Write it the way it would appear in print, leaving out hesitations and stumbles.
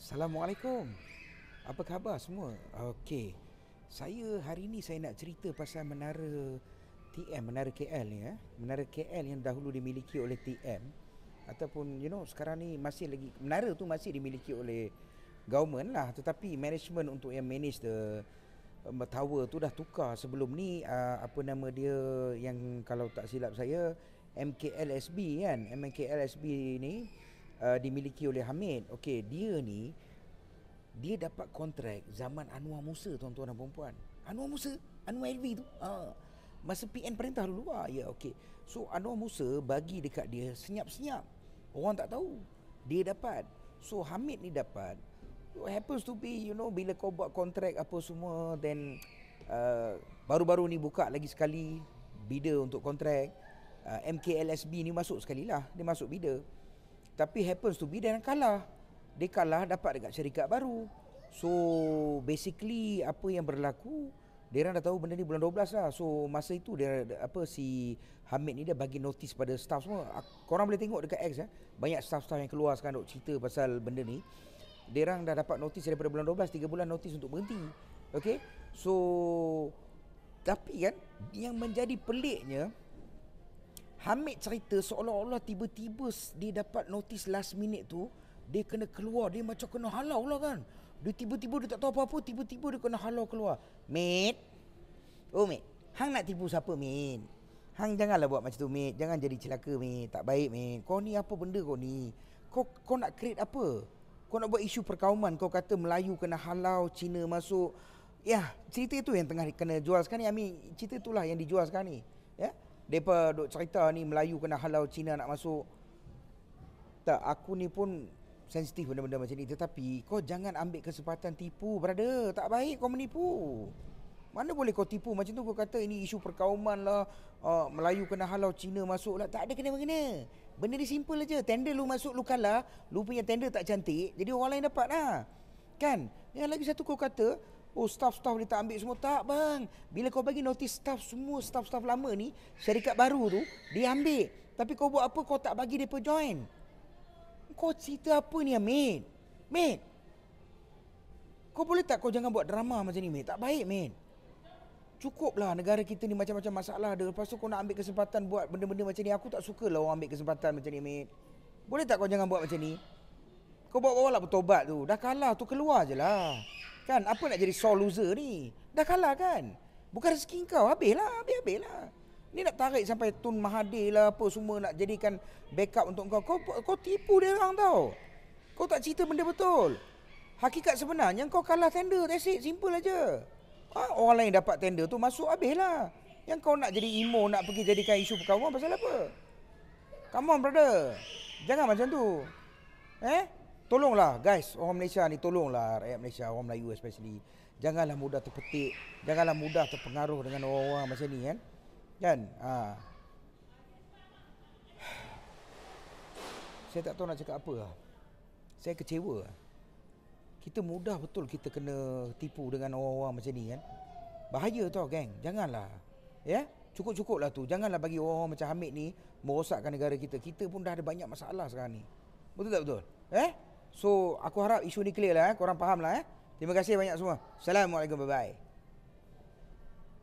Assalamualaikum. Apa khabar semua? Okey. Hari ni saya nak cerita pasal menara TM, menara KL ni Menara KL yang dahulu dimiliki oleh TM ataupun sekarang ni masih lagi menara tu masih dimiliki oleh government lah, tetapi management untuk yang manage the tower tu dah tukar. Sebelum ni apa nama dia yang kalau tak silap saya MKLSB kan. MKLSB ni dimiliki oleh Hamid. Okey, dia dapat kontrak zaman Anwar Musa, tuan-tuan dan puan-puan. Anwar Musa, Anwar LV tu. Masa PN perintah dulu. Ya, okey. So Anwar Musa bagi dekat dia senyap-senyap. Orang tak tahu. Dia dapat. So Hamid ni dapat. So, happens to be bila kau buat kontrak apa semua, then baru-baru ni buka lagi sekali bidder untuk kontrak. MKLSB ni masuk sekali lah. Dia masuk bidder. Tapi happens to be dia kalah. Dia kalah dapat dekat syarikat baru. So basically apa yang berlaku, dia orang dah tahu benda ni bulan 12 lah. So masa itu dia si Hamid ni dia bagi notis pada staff semua. Korang boleh tengok dekat X banyak staff-staff yang keluar sekarang duk cerita pasal benda ni. Dia orang dah dapat notis daripada bulan 12, 3 bulan notis untuk berhenti. Okay. So tapi kan yang menjadi peliknya, Hamid cerita seolah-olah tiba-tiba dia dapat notis last minute tu, dia kena keluar. Dia macam kena halau lah kan. Dia tiba-tiba dia tak tahu apa-apa, tiba-tiba dia kena halau keluar. Mate, mate, hang nak tipu siapa mate? Hang janganlah buat macam tu mate. Jangan jadi celaka mate. Tak baik mate. Kau ni apa benda kau ni? Kau nak create apa? Kau nak buat isu perkauman. Kau kata Melayu kena halau, Cina masuk. Ya, cerita itu yang tengah kena jual sekarang ni. Ami, cerita itulah yang dijual sekarang ni. Ya, mereka duk cerita ni Melayu kena halau, Cina nak masuk. Tak, aku ni pun sensitif benda-benda macam ni. Tetapi kau jangan ambil kesempatan tipu, brother. Tak baik kau menipu. Mana boleh kau tipu macam tu. Kau kata ini isu perkauman lah, Melayu kena halau, Cina masuk lah. Tak ada kena-mengena. Benda ni simple aja. Tender lu masuk, lu kalah, lu punya tender tak cantik, jadi orang lain dapat lah. Kan? Yang lagi satu kau kata, staff-staff dia tak ambil semua. Tak bang. Bila kau bagi notis staff, semua staff-staff lama ni, syarikat baru tu dia ambil. Tapi kau buat apa? Kau tak bagi mereka join. Kau cerita apa ni Hamid? Mate, kau boleh tak kau jangan buat drama macam ni mate? Tak baik mate. Cukuplah, negara kita ni macam-macam masalah ada. Lepas tu kau nak ambil kesempatan buat benda-benda macam ni. Aku tak suka lah orang ambil kesempatan macam ni mate. Boleh tak kau jangan buat macam ni? Kau bawa lah bertobat tu. Dah kalah tu, keluar je lah. Kan, apa nak jadi sore loser ni? Dah kalah kan? Bukan rezeki kau, habis lah. Ni nak tarik sampai Tun Mahathir lah apa semua, nak jadikan backup untuk kau. Kau tipu dia orang tau. Kau tak cerita benda betul. Hakikat sebenarnya kau kalah tender. That's it, simple aja. Orang lain dapat tender tu masuk, habis lah. Yang kau nak jadi emo, nak pergi jadikan isu perkawanan pasal apa? Come on brother. Jangan macam tu. Tolonglah guys, orang Malaysia ni, tolonglah rakyat Malaysia, orang Melayu especially. Janganlah mudah terpetik, janganlah mudah terpengaruh dengan orang-orang macam ni kan. Saya tak tahu nak cakap apa lah. Saya kecewa. Kita mudah betul kita kena tipu dengan orang-orang macam ni kan. Bahaya tau geng. Janganlah. Ya, cukup-cukup lah tu. Janganlah bagi orang-orang macam Hamid ni merosakkan negara kita. Kita pun dah ada banyak masalah sekarang ni. Betul tak betul? So aku harap isu ni clear lah. Korang faham lah. Terima kasih banyak semua. Assalamualaikum, bye-bye.